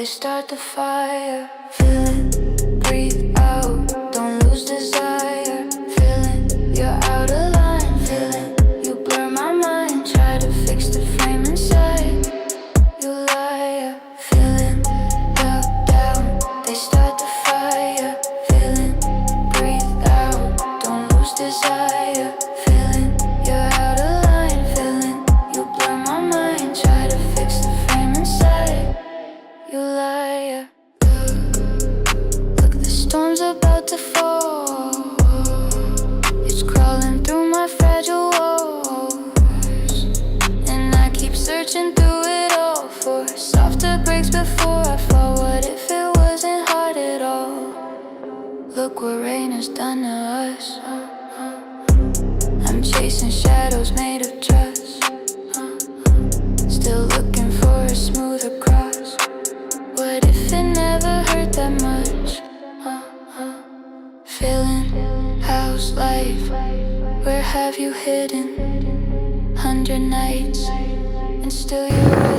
they start the fire. Feel it, breathe out, don't lose desire. Feeling you're out of line, feeling you blur my mind. Try to fix the frame inside, you liar. Feeling down, they start the fire. Feeling, breathe out, don't lose desire. Feeling you're out of line, feeling you blur my mind. Try to fix the frame inside, you liar. Look, the storm's about to fall. It's crawling through my fragile walls, and I keep searching through it all for softer breaks before I fall. What if it wasn't hard at all? Look what rain has done to us. I'm chasing shadows made of trust, still looking for a smoother cross. What if it never hurt that much? Feeling, how's life? Where have you hidden? 100 nights, and still you're